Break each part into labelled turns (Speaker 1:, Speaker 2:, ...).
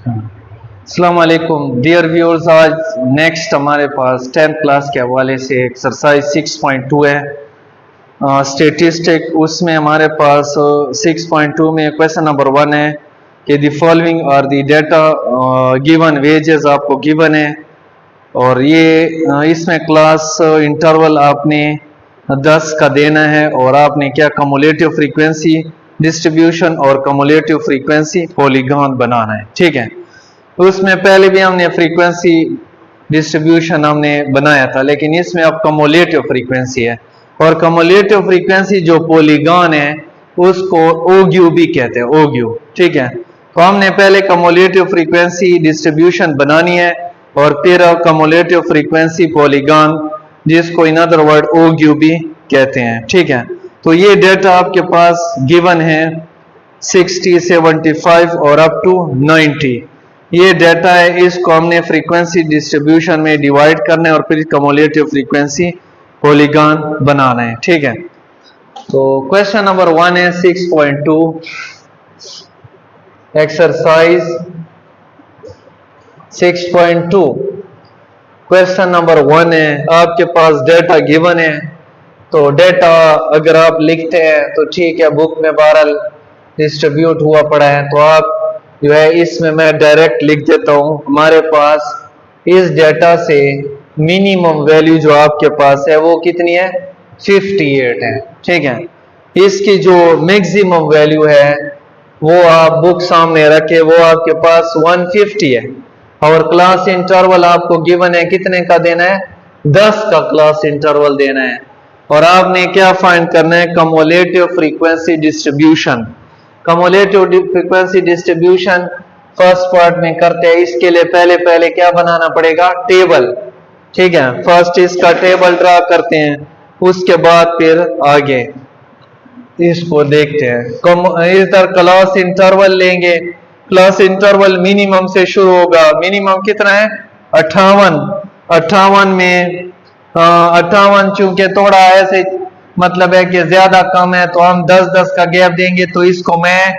Speaker 1: अस्सलाम वालेकुम dear viewers. आज नेक्स्ट हमारे पास 10th क्लास के हवाले से एक्सरसाइज 6.2 है स्टेटिस्टिक। उसमें हमारे पास 6.2 में क्वेश्चन नंबर 1 है कि the following are the data given wages आपको गिवन है, और ये इसमें क्लास इंटरवल आपने 10 का देना है, और आपने क्या कम्युलेटिव फ्रीक्वेंसी डिस्ट्रीब्यूशन और कम्युलेटिव फ्रीक्वेंसी पॉलीगॉन बनाना है। ठीक है, उसमें पहले भी हमने फ्रीक्वेंसी डिस्ट्रीब्यूशन हमने बनाया था, लेकिन इसमें अब कम्युलेटिव फ्रीक्वेंसी है, और कम्युलेटिव फ्रीक्वेंसी जो पॉलीगॉन है उसको ओग्यू भी कहते हैं, ओग्यू। ठीक है, तो हमने पहले कम्युलेटिव फ्रीक्वेंसी डिस्ट्रीब्यूशन बनानी है और फिर कम्युलेटिव फ्रीक्वेंसी पॉलीगॉन, जिसको इन अदर वर्ड ओग्यू भी कहते हैं। ठीक है, तो ये डेटा आपके पास गिवन है 60, 75 और अप टू 90। ये डेटा है, इसको हमने फ्रीक्वेंसी डिस्ट्रीब्यूशन में डिवाइड करना है और फिर कम्युलेटिव फ्रीक्वेंसी पॉलीगॉन बनाना है। ठीक है, तो क्वेश्चन नंबर 1 है 6.2 एक्सरसाइज 6.2। क्वेश्चन नंबर 1 है, आपके पास डेटा गिवन है, तो डेटा अगर आप लिखते हैं तो ठीक है, बुक में बहरहाल डिस्ट्रीब्यूट हुआ पड़ा है, तो आप जो है इसमें मैं डायरेक्ट लिख देता हूं। हमारे पास इस डेटा से मिनिमम वैल्यू जो आपके पास है वो कितनी है, 58 है। ठीक है, इसकी जो मैक्सिमम वैल्यू है वो आप बुक सामने रखे, वो आपके पास 150 है, और क्लास इंटरवल आपको गिवन है, कितने का देना है, 10 का क्लास इंटरवल देना है, और आपने क्या फाइंड करना है, cumulative frequency distribution. Cumulative frequency distribution first part में करते हैं, इसके लिए पहले क्या बनाना पड़ेगा, टेबल। ठीक है, फर्स्ट इसका टेबल ड्रा करते हैं, उसके बाद फिर आगे इसको देखते हैं। इधर क्लास इंटरवल लेंगे, क्लास इंटरवल मिनिमम से शुरू होगा, मिनिमम कितना है, 58 में 58 चूंकि थोड़ा ऐसे मतलब है कि ज्यादा कम है, तो हम 10-10 का गैप देंगे, तो इसको मैं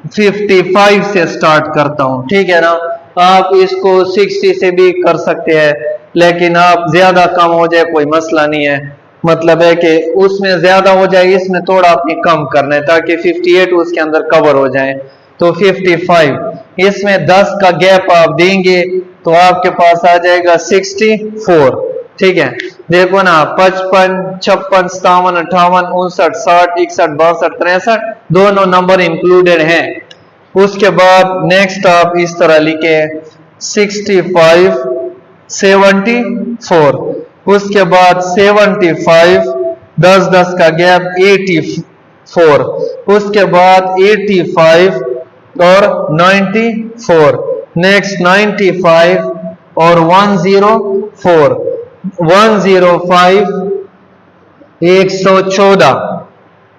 Speaker 1: 55 से स्टार्ट करता हूं। ठीक है ना, आप इसको 60 से भी कर सकते हैं, लेकिन आप ज्यादा कम हो जाए कोई मसला नहीं है, मतलब है कि उसमें ज्यादा हो जाए, इसमें थोड़ा आपने कम करना है ताकि 58 उसके अंदर कवर हो जाए, तो 55। इसमें 10 का गैप आप देंगे तो आपके पास आ जाएगा 64। ठीक है, देखो ना, 55, 56, 57, 58, 59, 60, 61, 62, 63 दोनों नंबर इंक्लूडेड हैं। उसके बाद नेक्स्ट आप इस तरह लिखे 65, 74, उसके बाद 75, 10-10 का गैप 84, उसके बाद 85 और 94, नेक्स्ट 95 और 104, 105, 114।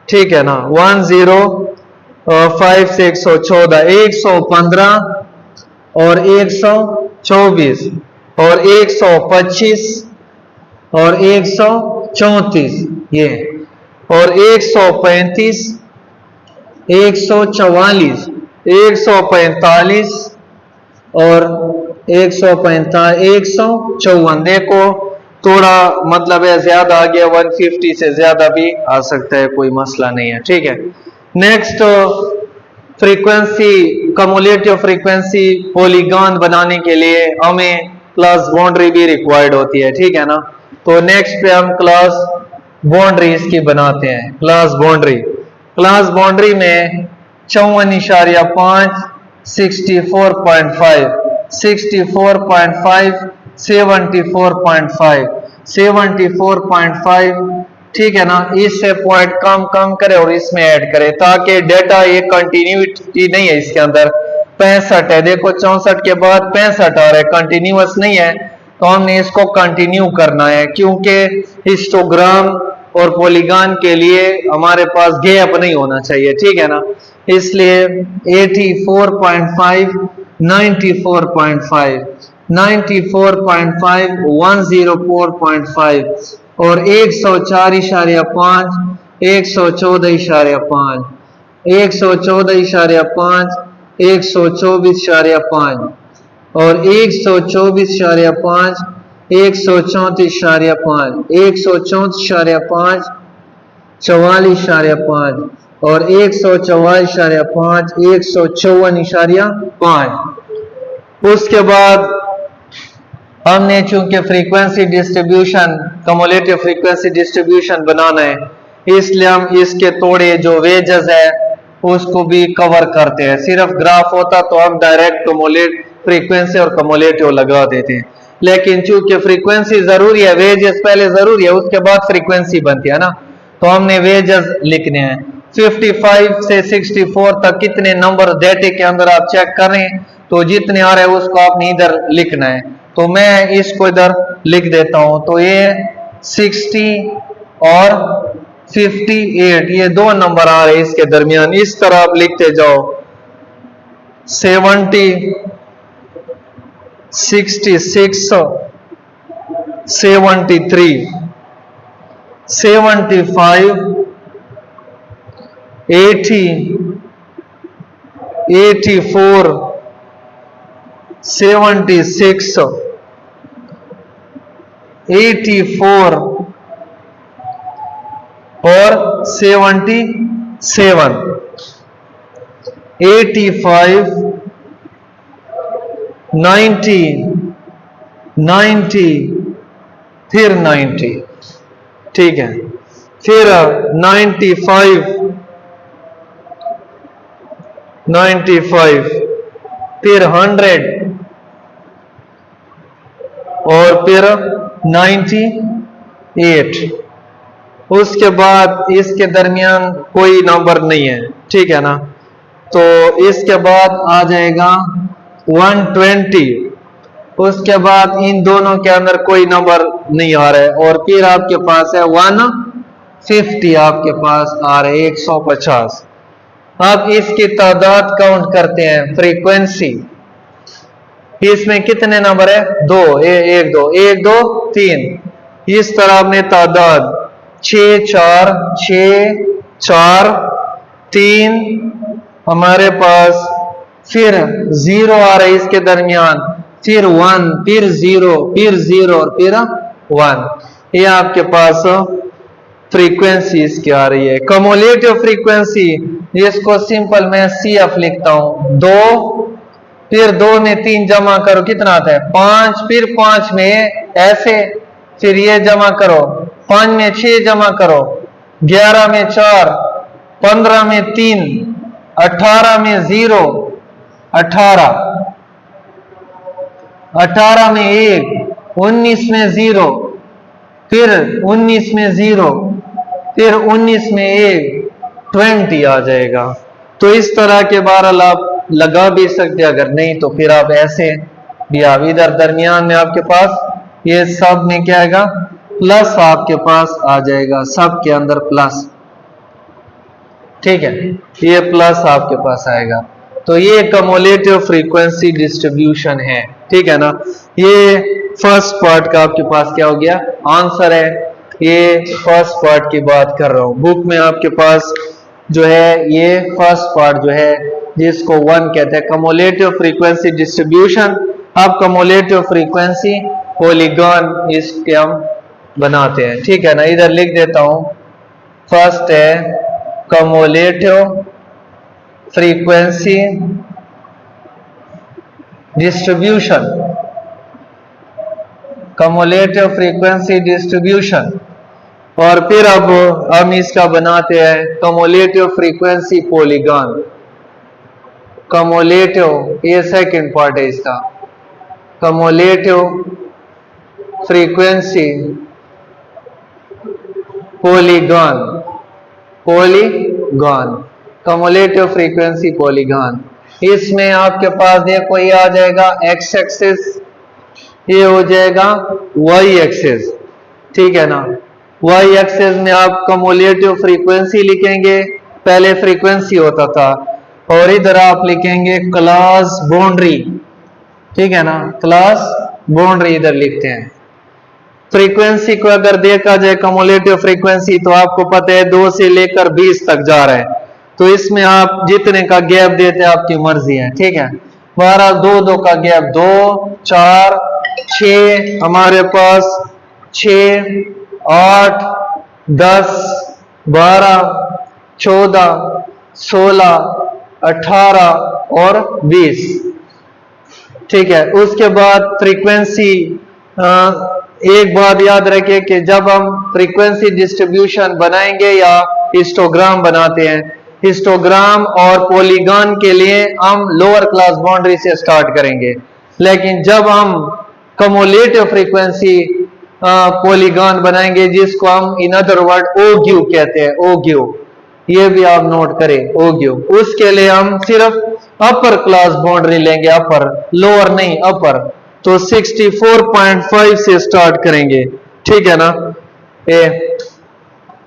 Speaker 1: ठीक है ना, 105 से 114, 115 और 124 और 125 और 134 ये, और 135, 144, 145 और 154। देखो थोड़ा मतलब है ज्यादा आ गया, 150 से ज्यादा भी आ सकता है, कोई मसला नहीं है। ठीक है, next frequency cumulative frequency polygon बनाने के लिए हमें क्लास बाउंड्री भी रिक्वायर्ड होती है। ठीक है ना, तो नेक्स्ट पे हम क्लास बाउंड्री इसकी बनाते हैं। क्लास बाउंड्री में 54.5, 64.5, 64.5, 74.5, 74.5। ठीक है ना, इससे पॉइंट कम करे और इसमें ऐड करे, ताकि डेटा ये कंटिन्यूटी नहीं है, इसके अंदर 65 है, देखो 64 के बाद 65 आ रहा है, कंटिन्यूअस नहीं है, तो हमने इसको कंटिन्यू करना है, क्योंकि हिस्टोग्राम और पॉलीगॉन के लिए हमारे पास गैप नहीं होना चाहिए। ठीक है ना, इसलिए 84.5, 94.5, 94.5, 104.5 और 104.5, 114.5, 114.5, 124.5 और 124.5, 134.5, 134.5, 44.5 और 144.5, 154.5। उसके बाद हमने चूंकि frequency distribution, cumulative frequency distribution बनाना है, इसलिए हम इसके थोड़े जो वेजेस है उसको भी कवर करते हैं। सिर्फ ग्राफ होता तो हम डायरेक्ट कम्युलेटिव फ्रीक्वेंसी और कम्युलेटिव लगा देते हैं, लेकिन चूंकि फ्रीक्वेंसी जरूरी है, वेजेस पहले जरूरी है, उसके बाद फ्रीक्वेंसी बनती है ना, तो हमने वेजेस लिखने हैं। 55 से 64 तक कितने नंबर डेटे के अंदर आप चेक करें तो जितने आ रहे हैं उसको आपने इधर लिखना है। तो मैं इसको इधर लिख देता हूं। तो ये 60 और 58, ये दो नंबर आ रहे हैं इसके दरमियान, इस तरह आप लिखते जाओ। 70, 66, 73, 75, 80, 84, 76, 84 और 77, 85, 90, 90, फिर 90, ठीक है, फिर 95, 95, फिर 100 और फिर 98। उसके बाद इसके दरमियान कोई नंबर नहीं है, ठीक है ना। तो इसके बाद आ जाएगा 120। उसके बाद इन दोनों के अंदर कोई नंबर नहीं आ रहा है और फिर आपके पास है 150, आपके पास आ रहे 150। अब इसकी तादाद काउंट करते हैं, फ्रीक्वेंसी। इसमें कितने नंबर है? 2, 1 2 1 2 3। इस तरह आपने तादाद 6 4 6 4 3 हमारे पास, फिर 0 आ रहा है इसके दरमियान, फिर 1, फिर 0, फिर 0 और फिर 1। ये आपके पास फ्रीक्वेंसी इसकी आ रही है। कम्युलेटिव फ्रीक्वेंसी, इसको सिंपल मैं CF लिखता हूं। 2, फिर 2 में 3 जमा करो, कितना आता है? 5, फिर 5 में ऐसे, फिर ये जमा करो, 5 में 6 जमा करो, 11 में 4, 15 में 3, 18 में 0, 18, 18 में 1, 19 में 0, फिर 19 में 0, फिर 19 में 1, 20 आ जाएगा। तो इस तरह के बहरहाल आप लगा भी सकते, अगर नहीं तो फिर आप ऐसे भी, आप इधर दरमियान में आपके पास ये सब में क्या आएगा? प्लस आपके पास आ जाएगा, सब के अंदर प्लस, ठीक है, ये प्लस आपके पास आएगा। तो ये कम्युलेटिव फ्रीक्वेंसी डिस्ट्रीब्यूशन है, ठीक है ना। ये फर्स्ट पार्ट का आपके पास क्या हो गया? आंसर है। ये फर्स्ट पार्ट की बात कर रहा हूं। बुक में आपके पास जो है ये फर्स्ट पार्ट जो है जिसको 1 कहते हैं, कम्युलेटिव फ्रीक्वेंसी डिस्ट्रीब्यूशन। अब कम्युलेटिव फ्रीक्वेंसी पॉलीगॉन इसके हम बनाते हैं, ठीक है ना। इधर लिख देता हूं। फर्स्ट है cumulative frequency distribution, cumulative frequency distribution. और फिर अब हम इसका बनाते हैं कम्युलेटिव फ्रीक्वेंसी पॉलीगॉन। कम्युलेटिव, ये सेकंड पार्ट है इसका, cumulative frequency polygon, polygon, cumulative frequency polygon. इसमें आपके पास देखो ये आ जाएगा एक्स एक्सिस, ये हो जाएगा वाई एक्सिस, ठीक है ना। वाई एक्सिस में आप कम्युलेटिव फ्रीक्वेंसी लिखेंगे, पहले फ्रीक्वेंसी होता था, और इधर आप लिखेंगे क्लास बाउंड्री, ठीक है ना, क्लास बाउंड्री इधर लिखते हैं। फ्रीक्वेंसी को अगर देखा जाए कम्युलेटिव फ्रीक्वेंसी, तो आपको पता है 2 से लेकर 20 तक जा रहा है। तो इसमें आप जितने का गैप देते हैं आपकी मर्जी है, ठीक है। 12 2 का गैप 2 4 6 हमारे पास 6 8 10 12 14 16 18 और 20, ठीक है। उसके बाद फ्रीक्वेंसी, एक बात याद रखें कि जब हम फ्रीक्वेंसी डिस्ट्रीब्यूशन बनाएंगे या हिस्टोग्राम बनाते हैं, हिस्टोग्राम और पॉलीगॉन के लिए हम लोअर क्लास बाउंड्री से स्टार्ट करेंगे, लेकिन जब हम कम्युलेटिव फ्रीक्वेंसी पॉलीगॉन बनाएंगे जिसको हम इन अदर वर्ड ओग्यू कहते हैं, ओग्यू, ये भी आप नोट करें, ओग्यू, उसके लिए हम सिर्फ अपर क्लास बाउंड्री लेंगे, अपर, लोअर नहीं, अपर। तो 64.5 से स्टार्ट करेंगे, ठीक है ना,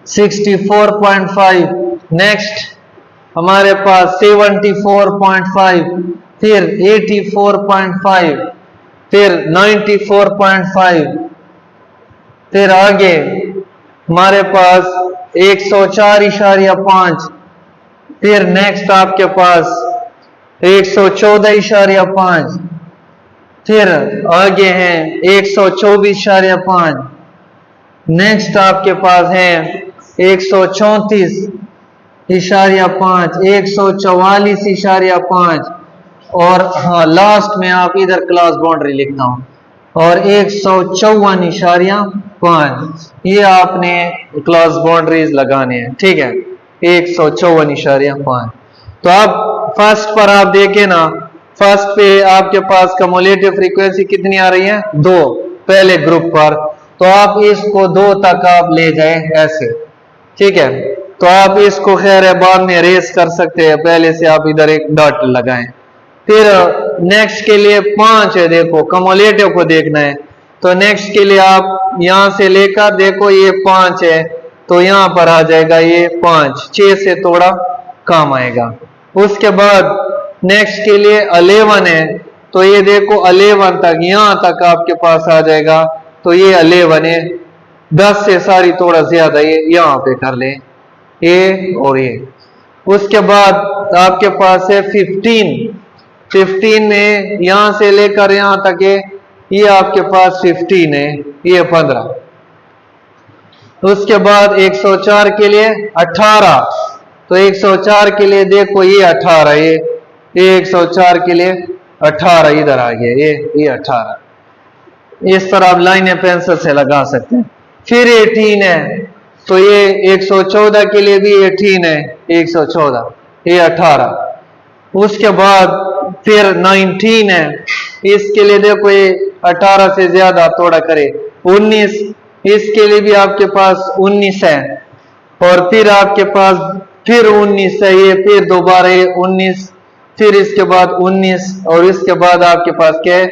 Speaker 1: 64.5, नेक्स्ट हमारे पास 74.5, फिर 84.5, फिर 94.5, फिर आगे हमारे पास 104.5, फिर नेक्स्ट आपके पास 114.5, फिर आगे हैं 124.5, नेक्स्ट आपके पास है 134.5, 144.5 और हाँ लास्ट में आप इधर क्लास बाउंड्री लिखता हूं, और 154.5 ये आपने क्लास बाउंड्रीज लगाने हैं, ठीक है, 154.5। तो आप फर्स्ट पर आप देखें ना, फर्स्ट पे आपके पास कम्युलेटिव फ्रीक्वेंसी कितनी आ रही है, 2 पहले ग्रुप पर, तो आप इसको 2 तक आप ले जाएं ऐसे, ठीक है। तो आप इसको खैर है बाद में रेस कर सकते हैं, पहले से आप इधर एक डॉट लगाएं। फिर नेक्स्ट के लिए 5 है, देखो कम्युलेटिव को देखना है, तो नेक्स्ट के लिए आप यहां से लेकर देखो ये 5 है, तो यहां पर आ जाएगा ये 5, 6 से थोड़ा कम आएगा। उसके बाद नेक्स्ट के लिए 11 है, तो ये देखो 11 तक, यहां तक आपके पास आ जाएगा, तो ये 11 है, 10 से सारी थोड़ा ज्यादा ये यहां पे कर ले, ये और ये। उसके बाद आपके पास है 15 में यहां से लेकर यहां तक ये आपके पास 15 है, ये 15। उसके बाद 104 के लिए 18, तो 104 के लिए देखो ये 18, ये 104 के लिए 18 इधर आ गया, ये 18, इस पर आप लाइनें पेंसिल से लगा सकते हैं। फिर 18 है, तो ये 114 के लिए भी 18 है, 114, ये 18। उसके बाद फिर 19 है, इसके लिए देखो ये 18 से ज्यादा थोड़ा करे, 19, इसके लिए भी आपके पास 19 है, और फिर आपके पास फिर 19 है, ये फिर दोबारा ये 19, फिर इसके बाद 19, और इसके बाद आपके पास क्या है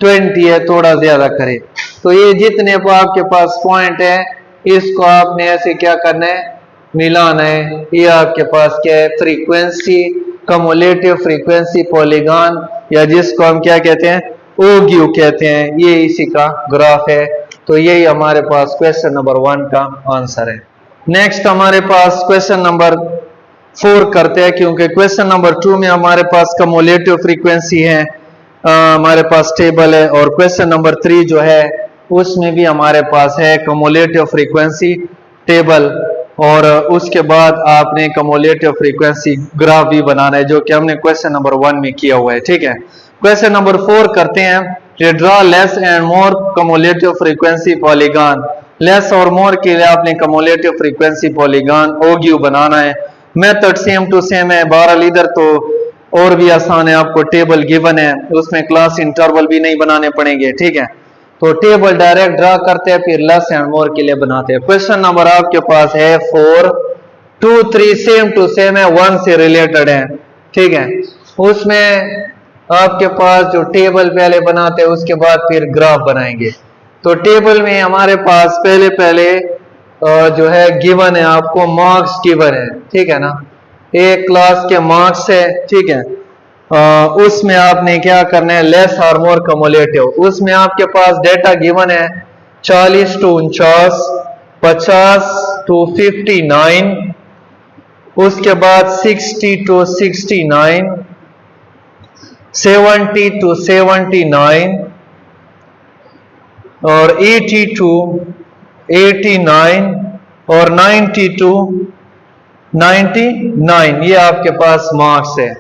Speaker 1: 20 है, थोड़ा ज्यादा करे। तो ये जितने आपके पास पॉइंट है इसको आपने ऐसे क्या करना है, मिलाना है। ये आपके पास क्या है, फ्रीक्वेंसी, कम्युलेटिव फ्रीक्वेंसी पॉलीगॉन, या जिसको हम क्या कहते हैं, ओग्यू कहते हैं, ये इसी का ग्राफ है। तो यही हमारे पास क्वेश्चन नंबर 1 का आंसर है। नेक्स्ट हमारे पास क्वेश्चन नंबर 4 करते हैं, क्योंकि क्वेश्चन नंबर 2 में हमारे पास कम्युलेटिव फ्रीक्वेंसी है, हमारे पास टेबल है, और क्वेश्चन नंबर 3 जो है उसमें भी हमारे पास है कम्युलेटिव फ्रीक्वेंसी टेबल, और उसके बाद आपने कम्युलेटिव फ्रीक्वेंसी ग्राफ भी बनाना है, जो कि हमने क्वेश्चन नंबर 1 में किया हुआ है, ठीक है। क्वेश्चन नंबर 4 करते हैं, draw less and more cumulative frequency polygon. Less और मोर के लिए आपने कम्युलेटिव फ्रीक्वेंसी पॉलीगॉन ओग्यू बनाना है। मेथड सेम टू सेम है, बहरहाल इधर तो और भी आसान है, आपको टेबल गिवन है, उसमें क्लास इंटरवल भी नहीं बनाने पड़ेंगे, ठीक है। तो टेबल डायरेक्ट ड्रा करते हैं, फिर लेस एंड मोर के लिए बनाते हैं। क्वेश्चन नंबर आपके पास है 4, 2, 3 सेम टू सेम है, 1 से रिलेटेड है, ठीक है। उसमें आपके पास जो टेबल पहले बनाते हैं उसके बाद फिर ग्राफ बनाएंगे। तो टेबल में हमारे पास पहले जो है गिवन है, आपको मार्क्स गिवन है, ठीक है ना, एक क्लास के मार्क्स है, ठीक है। उसमें आपने क्या करना है, लेस और मोर कम्युलेटिव। उसमें आपके पास डेटा गिवन है 40 to 49, 50 to 59, उसके बाद 60 to 69, 70 to 79 और 80 to 89 और 90 to 99, ये आपके पास मार्क्स है।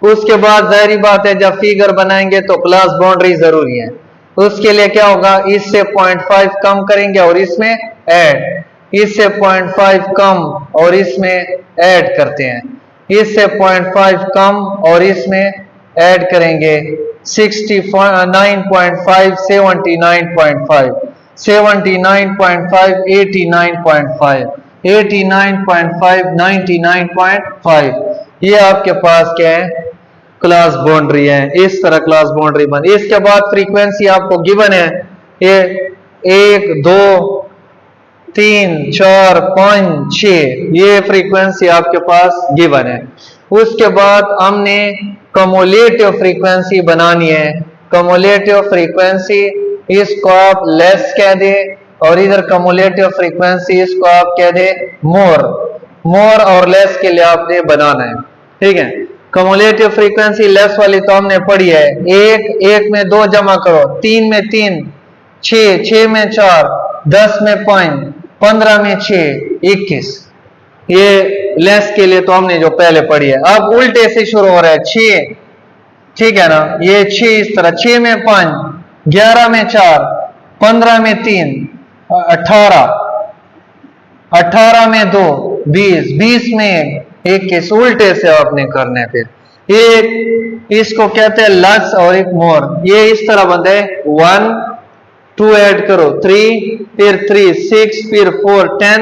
Speaker 1: उसके बाद जाहिर बात है जब फिगर बनाएंगे तो क्लास बाउंड्री जरूरी है। उसके लिए क्या होगा, इससे 0.5 कम करेंगे और इसमें ऐड, इससे 0.5 कम और इसमें ऐड करते हैं, इससे 0.5 कम और इसमें ऐड करेंगे 69.5, 79.5, 79.5, 89.5, 89.5, 99.5, ये आपके पास क्या है, क्लास बाउंड्री है। इस तरह क्लास बाउंड्री बन। इसके बाद फ्रीक्वेंसी आपको गिवन है, ये 1, 2, 3, 4, 5, 6, ये फ्रीक्वेंसी आपके पास गिवन है। उसके बाद हमने कम्युलेटिव फ्रीक्वेंसी बनानी है। कम्युलेटिव फ्रीक्वेंसी, इसको आप लेस कह दे और इधर कम्युलेटिव फ्रीक्वेंसी इसको आप कह दे मोर। मोर और लेस के लिए आपने बनाना है, ठीक है। कम्युलेटिव फ्रीक्वेंसी लेस वाली तो हमने पढ़ी है, 1 में 2 जमा करो, 3 में 3, 6 में 4, 10 में 5, 15 में 6, 21, ये लेस के लिए तो हमने जो पहले पढ़ी है। अब उल्टे से शुरू हो रहा है 6, ठीक है ना, ये 6 इस तरह, 6 में 5, 11 में 4, 15 में 3, 18, 18 में 2, 20, 20 में 21, उल्टे से आपने करने पे ये इसको कहते हैं लस और एक मोर। ये इस तरह बनता है 1, 2 ऐड करो 3, फिर 3, 6, फिर 4, 10,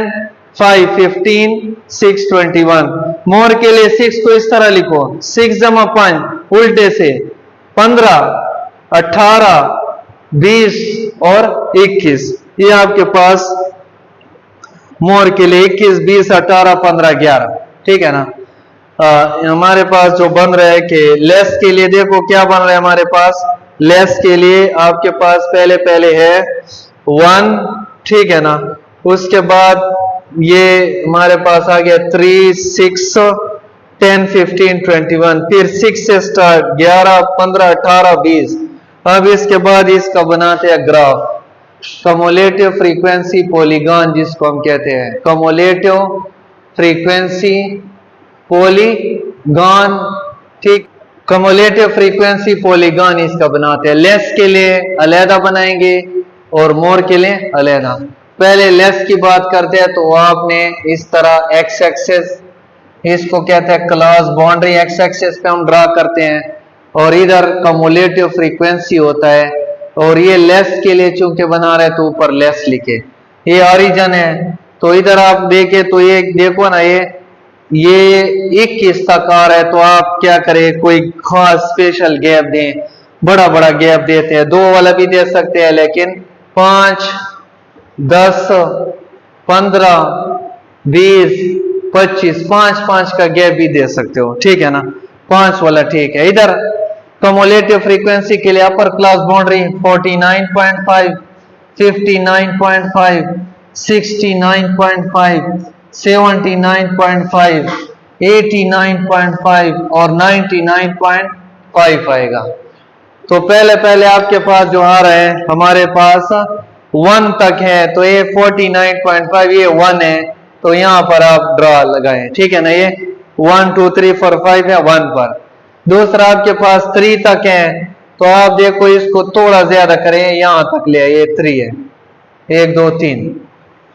Speaker 1: 5, 15, 6, 21। मोर के लिए 6 को इस तरह लिखो, 6 जमा 5 उल्टे से 15, 18, 20 और 21, ये आपके पास मोर के लिए 21, 20, 18, 15, 11, ठीक है ना। हमारे पास जो बन रहा है कि लेस के लिए देखो क्या बन रहा है हमारे पास। लेस के लिए आपके पास पहले है 1, ठीक है ना। उसके बाद ये हमारे पास आ गया 3, 6, 10, 15, 21, फिर 6 से स्टार्ट 11, 15, 18, 20। अब इसके बाद इसका बनाते हैं ग्राफ, कम्युलेटिव फ्रीक्वेंसी पॉलीगॉन जिसको हम कहते हैं, कम्युलेटिव फ्रीक्वेंसी पॉलीगॉन, ठीक। कम्युलेटिव फ्रीक्वेंसी पॉलीगॉन इसका बनाते हैं। लेस के लिए अलहदा बनाएंगे और मोर के लिए अलहदा। पहले लेस की बात करते हैं तो आपने इस तरह एक्स एक्सेस, इसको कहते हैं क्लास बाउंड्री, एक्स एक्सेस पे हम ड्रा करते हैं और इधर कम्युलेटिव फ्रीक्वेंसी होता है और ये लेस के लिए चूंकि बना रहे तो ऊपर लेस लिखे। ये ऑरिजिन है तो इधर आप देखें तो ये देखो ना, ये 21 तक आ रहा है तो आप क्या करें, कोई खास स्पेशल गैप दें, बड़ा बड़ा गैप देते हैं, 2 वाला भी दे सकते हैं लेकिन 5, 10, 15, 20, 25, 5 का गैप भी दे सकते हो, ठीक है ना, 5 वाला ठीक है। इधर कम्युलेटिव फ्रीक्वेंसी के लिए अपर क्लास बाउंड्री 49.5, 59.5, 69.5, 79.5, 89.5 और 99.5 आएगा। तो पहले आपके पास जो आ रहा है हमारे पास 1 तक है तो ये 49.5, ये 1 है तो यहां पर आप ड्रा लगाएं, ठीक है ना। ये 1, 2, 3, 4, 5 है 1 पर। दूसरा आपके पास 3 तक है तो आप देखो इसको थोड़ा ज्यादा करें, यहां तक ले, ये 3 है, 1, 2, 3।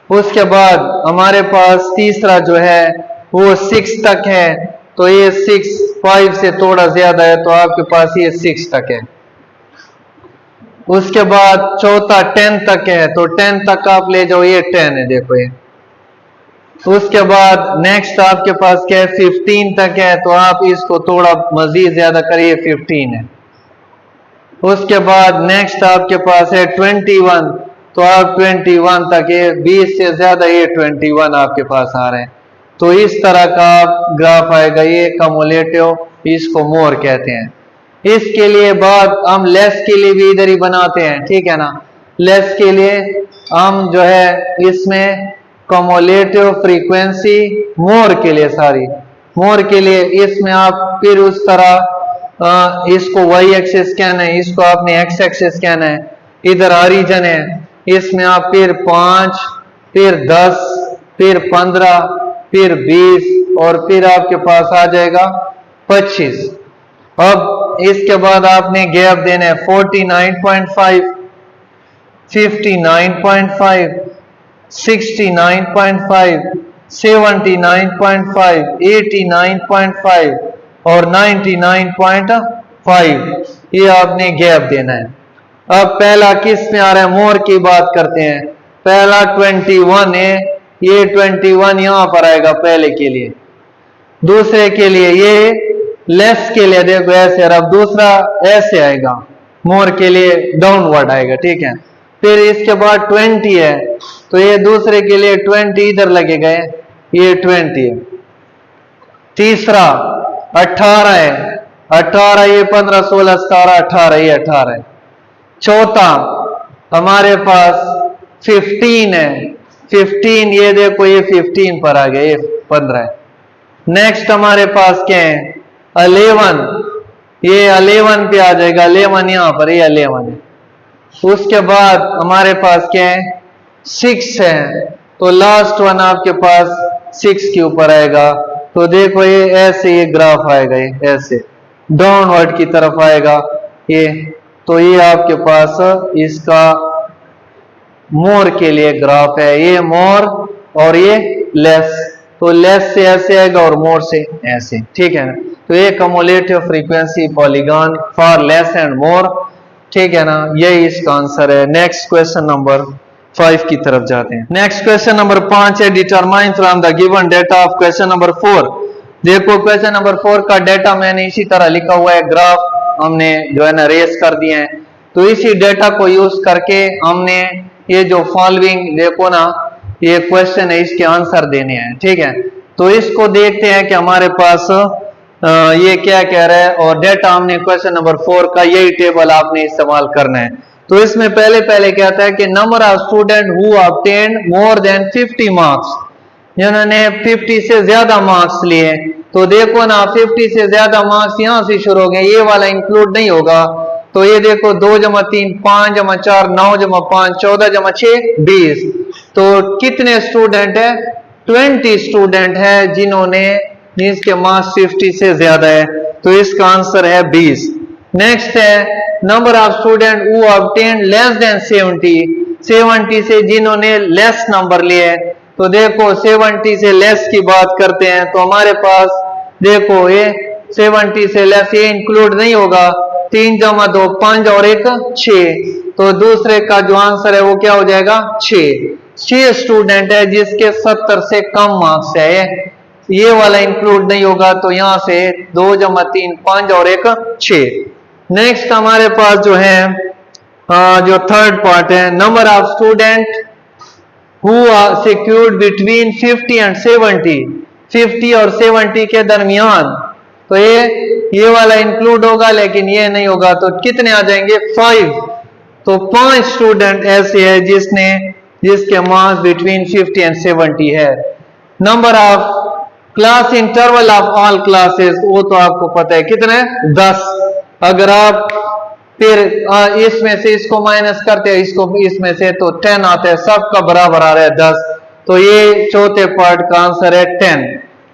Speaker 1: उसके बाद हमारे पास तीसरा जो है वो 6 तक है तो ये 6, 5 से थोड़ा ज्यादा है तो आपके पास ये 6 तक है। उसके बाद चौथा 10 तक है तो 10 तक आप ले जाओ, ये 10 है, देखो ये। उसके बाद नेक्स्ट आपके पास क्या है, 15 तक है तो आप इसको थोड़ा मजीद ज्यादा करिए, 15 है। उसके बाद नेक्स्ट आपके पास है 21 तो आप 21 तक, ये 20 से ज्यादा, ये 21 आपके पास आ रहे हैं। तो इस तरह का ग्राफ आएगा, ये कम्युलेटिव, इसको मोर कहते हैं। इसके लिए बाद हम लेस के लिए भी इधर ही बनाते हैं, ठीक है ना। लेस के लिए हम जो है इसमें कम्युलेटिव फ्रीक्वेंसी मोर के लिए सारी मोर के लिए इसमें आप फिर उस तरह इसको वाई एक्सिस कहना है, इसको आपने एक्स एक्सिस कहना है, इधर ऑरिजिन है, इसमें आप फिर 5, फिर 10, फिर 15, फिर 20 और फिर आपके पास आ जाएगा 25। अब इसके बाद आपने गैप देना है 49.5, 59.5, 69.5, 79.5, 89.5 और 99.5, ये आपने गैप देना है। अब पहला किस में आ रहा है, मोर की बात करते हैं। पहला 21 है, ये 21 यहां पर आएगा पहले के लिए। दूसरे के लिए ये लेस के लिए देखो ऐसे, और अब दूसरा ऐसे आएगा, मोर के लिए डाउनवर्ड आएगा, ठीक है। फिर इसके बाद 20 है, तो ये दूसरे के लिए 20 इधर लगेगा, ये 20 है। तीसरा 18 है, 18 ये 15, 16, 17, 18 ये 18 है। चौथा हमारे पास 15 है, 15 ये देखो ये 15 पर आ गया, ये 15 है। नेक्स्ट हमारे पास क्या है, 11, ये 11 पे आ जाएगा, 11 यहां पर, ये 11 है। उसके बाद हमारे पास क्या है, 6 है, तो लास्ट वन आपके पास 6 के ऊपर आएगा। तो देखो ये ऐसे ये ग्राफ आएगा, ये ऐसे डाउनवर्ड की तरफ आएगा ये। तो ये आपके पास इसका मोर के लिए ग्राफ है, ये मोर और ये लेस, तो लेस से ऐसे आएगा और मोर से ऐसे, ठीक है ना। तो ये cumulative frequency polygon for less and more, ठीक है ना, यही इसका आंसर है। नेक्स्ट क्वेश्चन नंबर 5 की तरफ जाते हैं। नेक्स्ट क्वेश्चन नंबर 5 है, determine from the given data of question number 4। देखो क्वेश्चन नंबर 4 का डेटा मैंने इसी तरह लिखा हुआ है, ग्राफ हमने जो है ना रेस कर दिए हैं। तो इसी डेटा को यूज करके हमने ये जो फॉलोइंग देखो ना, ये क्वेश्चन है, इसके आंसर देने हैं, ठीक है। तो इसको देखते हैं कि हमारे पास ये क्या कह रहा है, और डेटा हमने क्वेश्चन नंबर 4 का यही टेबल आपने इस्तेमाल करना है। तो इसमें पहले कहता है कि number of student who obtained more than 50 marks, जिन्होंने 50 से ज्यादा मार्क्स लिए। तो देखो ना 50 से ज्यादा मार्क्स यहां से शुरू हो गए, ये वाला इंक्लूड नहीं होगा। तो ये देखो 2 जमा 3 5 जमा 4 9 जमा 5 14 जमा 6 20। तो कितने स्टूडेंट है, 20 स्टूडेंट है जिन्होंने इसके मार्क्स 50 से ज्यादा है, तो इसका आंसर है 20। नेक्स्ट है number of student who obtained less than 70 से जिन्होंने लेस नंबर लिए। तो देखो 70 से लेस की बात करते हैं, तो हमारे पास देखो ये 70 से लेस ये इंक्लूड नहीं होगा, 3 जमा 2 5 और 1 6। तो दूसरे का जो आंसर है वो क्या हो जाएगा 6 स्टूडेंट है जिसके 70 से कम मार्क्स है, ये वाला इंक्लूड नहीं होगा। तो यहां से 2 जमा 3 5 और 1 6। नेक्स्ट हमारे पास जो है जो थर्ड पार्ट है, number of student who are secured between 50 and 70, 50 और 70 के दरमियान। तो ये वाला इंक्लूड होगा लेकिन ये नहीं होगा, तो कितने आ जाएंगे 5। तो 5 स्टूडेंट ऐसे है जिसके मार्क्स बिटवीन 50 एंड 70 है। Number of class interval of all classes, वो तो आपको पता है कितने 10। अगर आप फिर इसमें से इसको माइनस करते हैं इसको इसमें से, तो 10 आता है, सबका बराबर आ रहा है 10। तो ये चौथे पार्ट का आंसर है 10।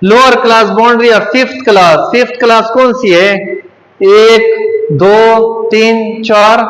Speaker 1: Lower class boundary of fifth class कौन सी है, 1 2 3 4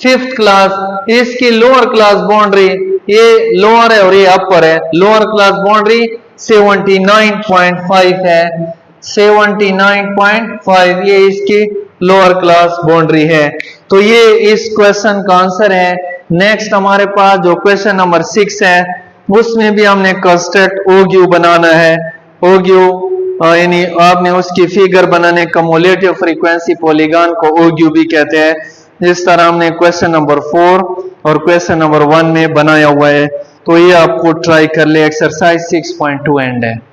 Speaker 1: फिफ्थ क्लास, इसकी लोअर क्लास बाउंड्री, ये लोअर है और ये अपर है, लोअर क्लास बाउंड्री 79.5 है, 79.5 ये इसकी लोअर क्लास बाउंड्री है। तो ये इस क्वेश्चन का आंसर है। नेक्स्ट हमारे पास जो क्वेश्चन नंबर 6 है, उसमें भी हमने कंस्ट्रक्ट ओग्यू बनाना है। ओग्यू यानी आपने उसकी फिगर बनाने, कम्युलेटिव फ्रीक्वेंसी पॉलीगॉन को ओग्यू भी कहते हैं। जिस तरह हमने क्वेश्चन नंबर 4 और क्वेश्चन नंबर 1 में बनाया हुआ है, तो ये आपको ट्राई कर ले। एक्सरसाइज 6.2 एंड है।